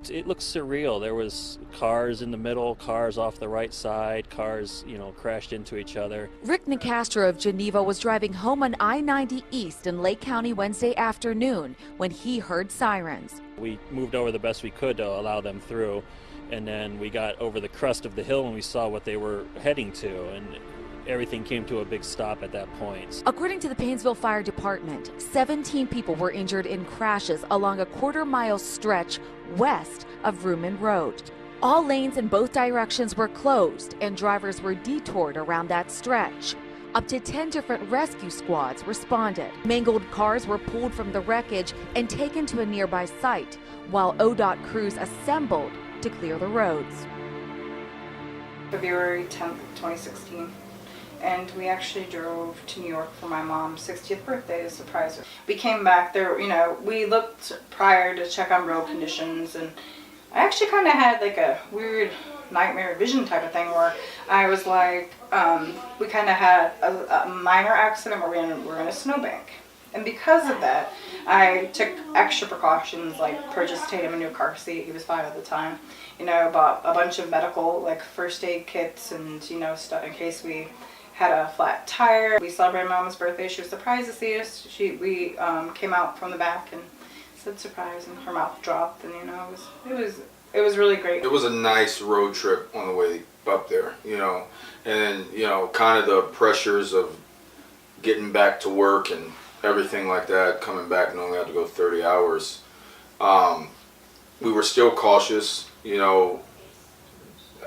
It looked surreal. There was cars in the middle, cars off the right side, cars, crashed into each other. Rick Nicastro of Geneva was driving home on I-90 East in Lake County Wednesday afternoon when he heard sirens. We moved over the best we could to allow them through, and then we got over the crest of the hill and we saw what they were heading to, and everything came to a big stop at that point. According to the Paynesville Fire Department, 17 people were injured in crashes along a quarter-mile stretch west of Vrooman Road. All lanes in both directions were closed and drivers were detoured around that stretch. Up to 10 different rescue squads responded. Mangled cars were pulled from the wreckage and taken to a nearby site, while ODOT crews assembled to clear the roads. February 10th, 2016. And we actually drove to New York for my mom's 60th birthday to surprise her. We came back there, we looked prior to check on road conditions, and I actually kind of had like a weird nightmare vision type of thing where I was like, we kind of had a minor accident where we're in a snowbank. And because of that, I took extra precautions, like purchased Tatum a new car seat. He was 5 at the time. Bought a bunch of medical, like first aid kits and, stuff in case we had a flat tire. We celebrated my mom's birthday. She was surprised to see us. We came out from the back and said surprise, and her mouth dropped, and it was really great. It was a nice road trip on the way up there, and kind of the pressures of getting back to work and everything like that, coming back and only had to go 30 hours. We were still cautious,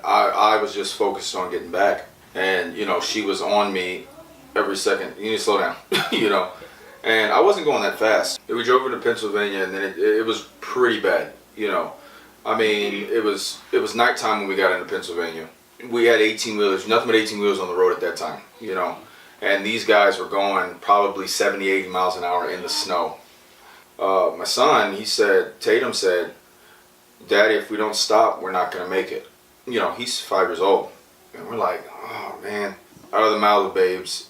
I was just focused on getting back. And, she was on me every second. You need to slow down, And I wasn't going that fast. We drove into Pennsylvania, and then it was pretty bad, I mean, it was nighttime when we got into Pennsylvania. We had 18-wheelers, nothing but 18-wheelers on the road at that time, And these guys were going probably 70, 80 miles an hour in the snow. My son, Tatum said, Daddy, if we don't stop, we're not going to make it. He's 5 years old. And we're like, oh man, out of the mouth of babes,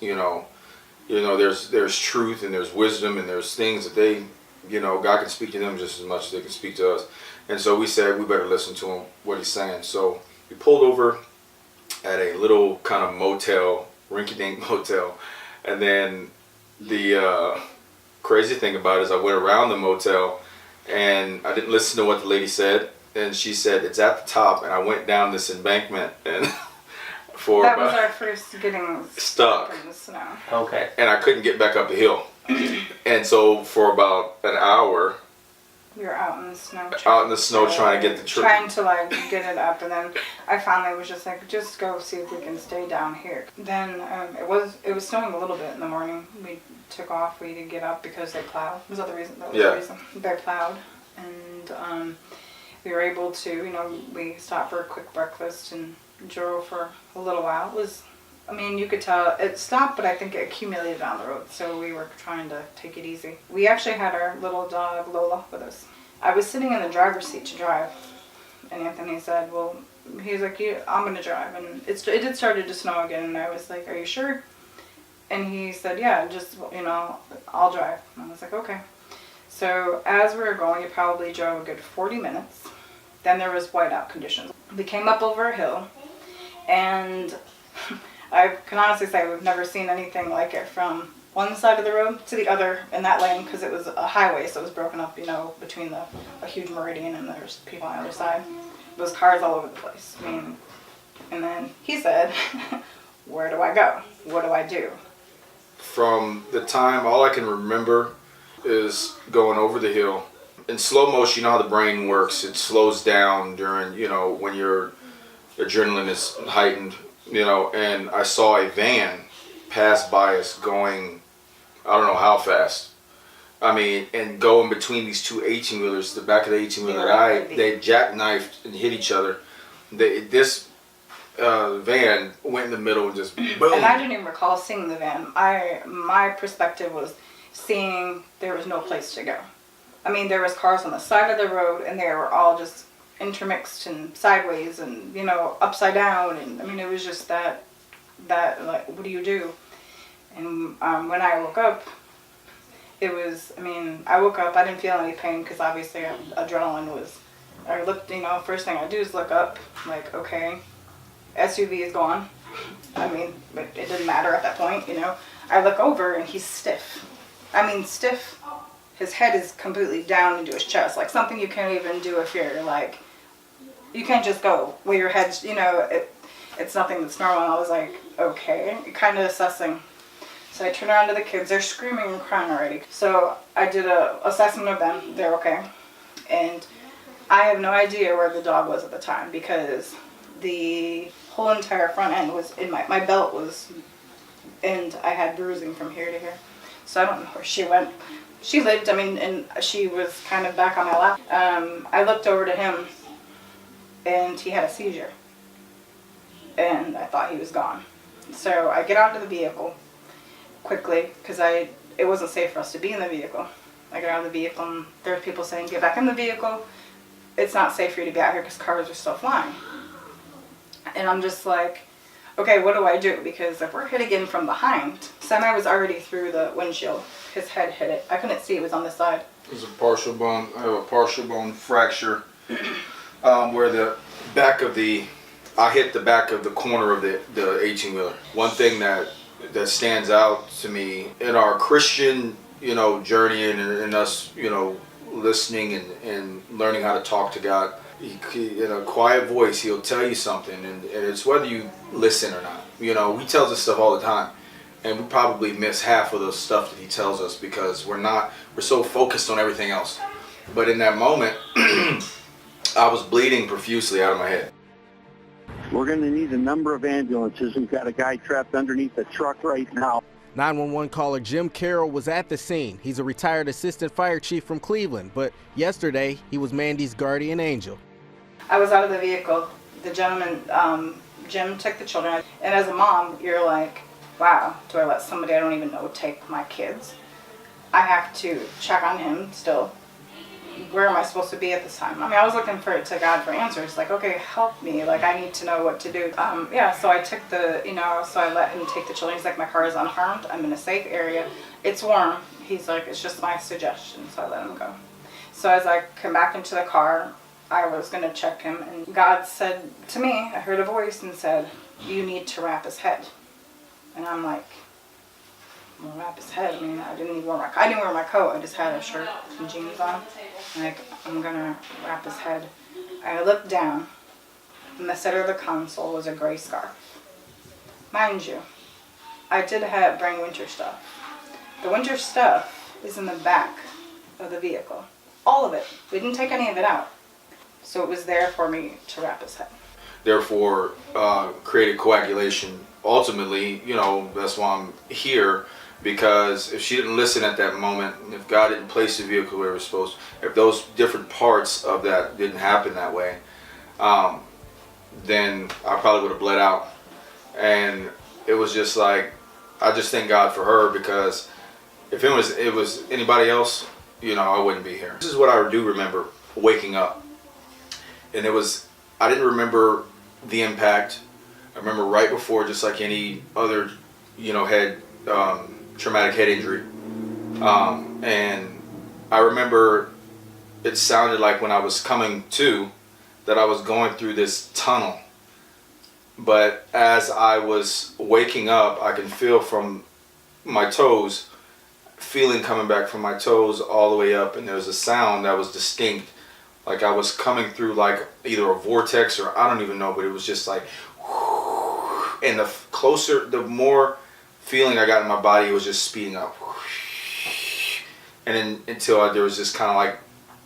there's truth and there's wisdom and there's things that they, God can speak to them just as much as they can speak to us. And so we said we better listen to him, what he's saying. So we pulled over at a little kind of motel, rinky-dink motel. And then the crazy thing about it is I went around the motel and I didn't listen to what the lady said. And she said, it's at the top. And I went down this embankment and that was our first getting stuck in the snow. Okay. And I couldn't get back up the hill. And so for about an hour, we were out in the snow. Trying to get the trip. Trying to get it up, and then I finally was just like, just go see if we can stay down here. Then it was snowing a little bit in the morning. We took off. We didn't get up because they plowed. That was the reason. They plowed, and we were able to. We stopped for a quick breakfast and drove for a little while. It was, you could tell it stopped, but I think it accumulated on the road, so we were trying to take it easy. We actually had our little dog Lola with us. I was sitting in the driver's seat to drive, and Anthony said, well, he's like, I'm going to drive, and it started to snow again, and I was like, are you sure? And he said, yeah, just, I'll drive. And I was like, okay. So as we were going, it probably drove a good 40 minutes. Then there was whiteout conditions. We came up over a hill, and I can honestly say we've never seen anything like it from one side of the road to the other in that lane, because it was a highway, so it was broken up, between a huge meridian, and there's people on the other side. There was cars all over the place. And then he said, where do I go? What do I do? From the time, all I can remember is going over the hill. In slow motion, you know how the brain works. It slows down during, when your adrenaline is heightened, and I saw a van pass by us going, I don't know how fast. And going between these two 18-wheelers, the back of the 18-wheeler, they jackknifed and hit each other. This van went in the middle and just boom. And I didn't even recall seeing the van. My perspective was seeing there was no place to go. There was cars on the side of the road, and they were all just intermixed and sideways and, upside down. And, it was just that like, what do you do? And when I woke up, it was, I woke up, I didn't feel any pain because obviously adrenaline was I looked, first thing I do is look up, like, okay, SUV is gone. I mean, it didn't matter at that point, I look over and he's stiff. I mean, stiff. His head is completely down into his chest, like something you can't even do if you're like, you can't just go where your head's, it's nothing that's normal. I was like, okay, kind of assessing. So I turn around to the kids, they're screaming and crying already. So I did a assessment of them, they're okay. And I have no idea where the dog was at the time because the whole entire front end was in my belt was, and I had bruising from here to here. So I don't know where she went. She lived, and she was kind of back on my lap. I looked over to him and he had a seizure. And I thought he was gone. So I get out of the vehicle quickly because it wasn't safe for us to be in the vehicle. I get out of the vehicle and there's people saying, get back in the vehicle. It's not safe for you to be out here because cars are still flying. And I'm just like, okay, what do I do? Because if we're hit again from behind, Semi was already through the windshield. His head hit it. I couldn't see, it was on the side. It was a partial bone. I have a partial bone fracture where the back of I hit the back of the corner of the 18-wheeler. One thing that stands out to me in our Christian, journey and us, listening and learning how to talk to God, in a quiet voice, he'll tell you something, and it's whether you listen or not. He tells us stuff all the time, and we probably miss half of the stuff that he tells us because we're so focused on everything else. But in that moment, I was bleeding profusely out of my head. We're going to need a number of ambulances. We've got a guy trapped underneath the truck right now. 911 caller Jim Carroll was at the scene. He's a retired assistant fire chief from Cleveland, but yesterday he was Mandy's guardian angel. I was out of the vehicle. The gentleman, Jim, took the children. And as a mom, you're like, wow, do I let somebody I don't even know take my kids? I have to check on him still. Where am I supposed to be at this time? I was looking to God for answers. Like, okay, help me. Like, I need to know what to do. So I took so I let him take the children. He's like, my car is unharmed. I'm in a safe area. It's warm. He's like, it's just my suggestion. So I let him go. So as I come back into the car, I was going to check him. And God said to me, I heard a voice and said, you need to wrap his head. And I'm like, well, wrap his head. I didn't wear my coat. I just had a shirt and jeans on. Like, I'm gonna wrap his head. I looked down, and the center of the console was a gray scarf. Mind you, I did bring winter stuff. The winter stuff is in the back of the vehicle. All of it. We didn't take any of it out. So it was there for me to wrap his head. Therefore, created coagulation. Ultimately, that's why I'm here. Because if she didn't listen at that moment, if God didn't place the vehicle where it was supposed to, if those different parts of that didn't happen that way, then I probably would have bled out. And it was just like, I just thank God for her, because if it was anybody else, I wouldn't be here. This is what I do remember waking up. And I didn't remember the impact. I remember right before, just like any other, head, traumatic head injury, and I remember it sounded like when I was coming to that I was going through this tunnel, but as I was waking up, I can feel from my toes, feeling coming back from my toes all the way up, and there was a sound that was distinct, like I was coming through like either a vortex or I don't even know, but it was just like, and the more feeling I got in my body, it was just speeding up. And then until there was just kind of like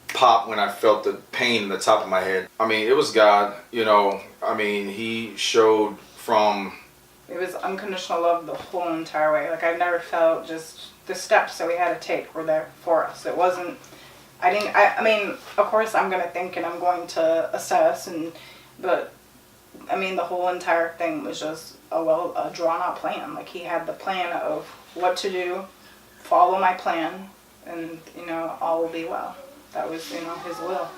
pop when I felt the pain in the top of my head. It was God, he showed from... It was unconditional love the whole entire way. Like, I've never felt just the steps that we had to take were there for us. It wasn't... of course I'm going to think and I'm going to assess, but the whole entire thing was just a drawn out plan. Like, he had the plan of what to do, follow my plan, and all will be well. That was his will.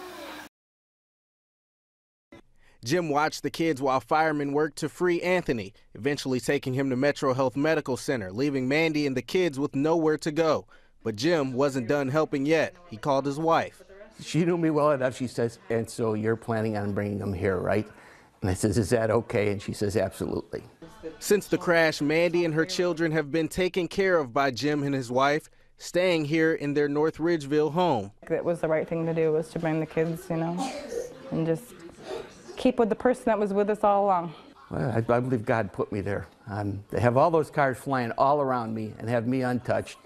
Jim watched the kids while firemen worked to free Anthony, eventually taking him to Metro Health Medical Center, leaving Mandy and the kids with nowhere to go. But Jim wasn't done helping yet. He called his wife. she knew me well enough. She says, and so you're planning on bringing him here, right? And I says, is that okay? And she says, absolutely. Since the crash, Mandy and her children have been taken care of by Jim and his wife, staying here in their North Ridgeville home. It was the right thing to do, was to bring the kids, you know, and just keep with the person that was with us all along. Well, I believe God put me there. To have all those cars flying all around me and have me untouched,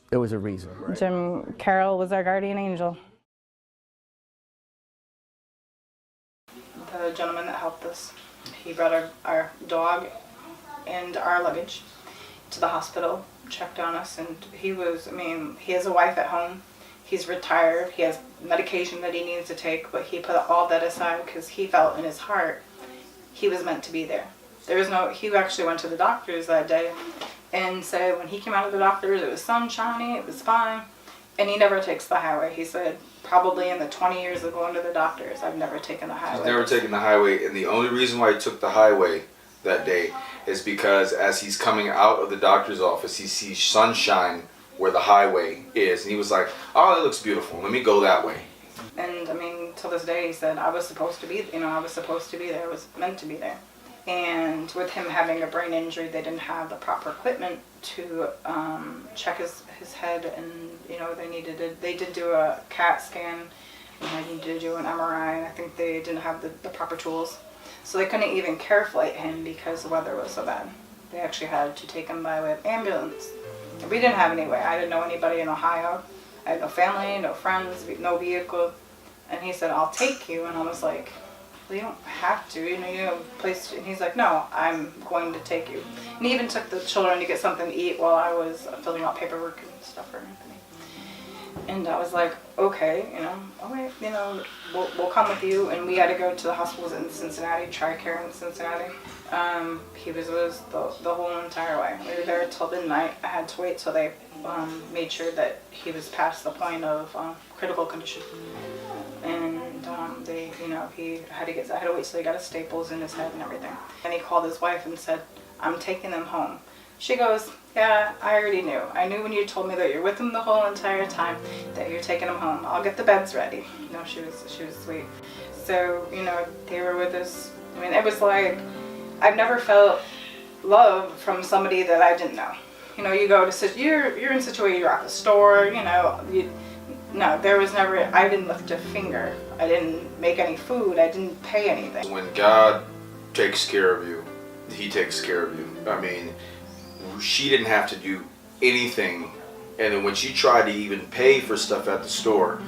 there was a reason. Jim Carroll was our guardian angel. The gentleman that helped us, he brought our dog and our luggage to the hospital, checked on us, and he has a wife at home. He's retired. He has medication that he needs to take, but he put all that aside because he felt in his heart he was meant to be there. He actually went to the doctors that day and said when he came out of the doctors, it was sunshiny, it was fine, and he never takes the highway. He said, probably in the 20 years of going to the doctors, I've never taken the highway. He's never taken the highway, and the only reason why he took the highway that day is because as he's coming out of the doctor's office, he sees sunshine where the highway is, and he was like, oh, it looks beautiful, let me go that way. And till this day, he said, I was supposed to be there, I was meant to be there. And with him having a brain injury, they didn't have the proper equipment to check his head, and they did do a CAT scan, and they needed to do an MRI, and I think they didn't have the proper tools. So they couldn't even care flight him because the weather was so bad. They actually had to take him by way of ambulance. We didn't have any way. I didn't know anybody in Ohio. I had no family, no friends, no vehicle. And he said, I'll take you. And I was like, well, you don't have to. You have a place. And he's like, no, I'm going to take you. And he even took the children to get something to eat while I was filling out paperwork and stuff for Anthony. And I was like, okay, we'll come with you. And we had to go to the hospitals in Cincinnati, TRICARE in Cincinnati. He was with us the whole entire way. We were there till midnight. I had to wait till they made sure that he was past the point of critical condition. And he had to I had to wait till he got his staples in his head and everything. And he called his wife and said, I'm taking them home. She goes, yeah, I already knew. I knew when you told me that you're with him the whole entire time that you're taking him home. I'll get the beds ready. She was sweet. So, they were with us. It was like, I've never felt love from somebody that I didn't know. You go to, you're in a situation, you're at the store, no, there was never, I didn't lift a finger. I didn't make any food. I didn't pay anything. When God takes care of you, he takes care of you. She didn't have to do anything, and then when she tried to even pay for stuff at the store,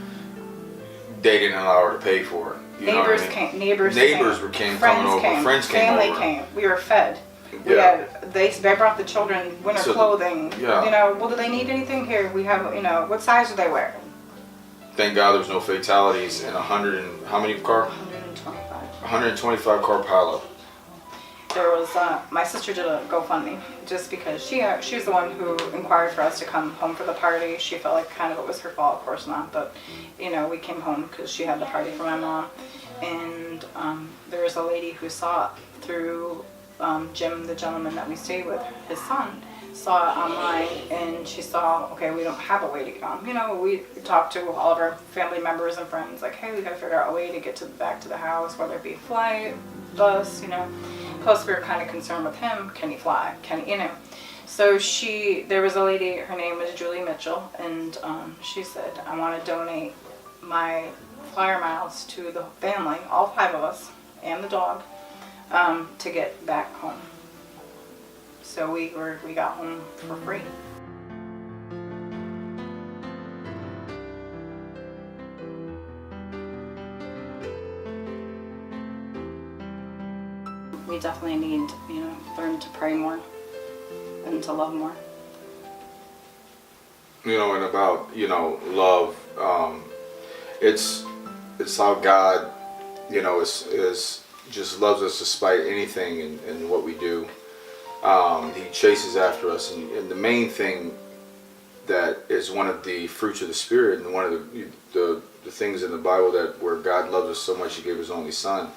they didn't allow her to pay for it. Neighbors came. Friends came family over. Came. We were fed. Yeah. They brought the children winter clothing. Yeah. Well, do they need anything? Here, we have, what size do they wear? Thank God there was no fatalities in 100 and how many car? 125. 125 car pileup. There was, my sister did a GoFundMe just because she was the one who inquired for us to come home for the party. She felt like kind of it was her fault, of course not, but we came home because she had the party for my mom. And there was a lady who saw it through Jim, the gentleman that we stayed with, his son, saw it online, and she saw, okay, we don't have a way to get home. We talked to all of our family members and friends, like, hey, we got to figure out a way to get back to the house, whether it be flight, bus, Plus, we were kind of concerned with him. Can he fly? So there was a lady, her name was Julie Mitchell, and she said, I want to donate my flyer miles to the family, all 5 of us, and the dog, to get back home. So we got home for free. We definitely need, learn to pray more and to love more. And about, love, it's how God, is just loves us despite anything in what we do. He chases after us, and the main thing that is one of the fruits of the Spirit, and one of the things in the Bible where God loves us so much He gave His only Son.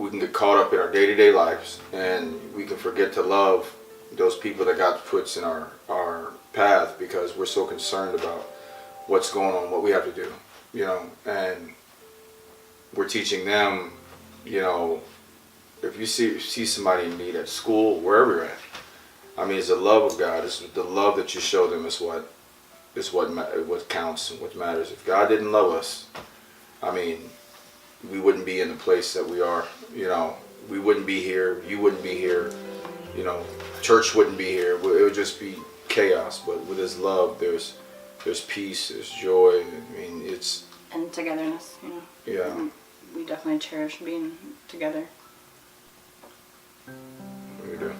We can get caught up in our day-to-day lives, and we can forget to love those people that God puts in our path because we're so concerned about what's going on, what we have to do, you know, and we're teaching them, you know, if you see somebody in need at school, wherever you're at, I mean, it's the love of God. It's the love that you show them is what counts and what matters. If God didn't love us, I mean, we wouldn't be in the place that we are. You know, we wouldn't be here. You wouldn't be here. You know, church wouldn't be here. It would just be chaos. But with His love, there's peace, there's joy. I mean, it's and togetherness. You know. Yeah. And we definitely cherish being together. We do.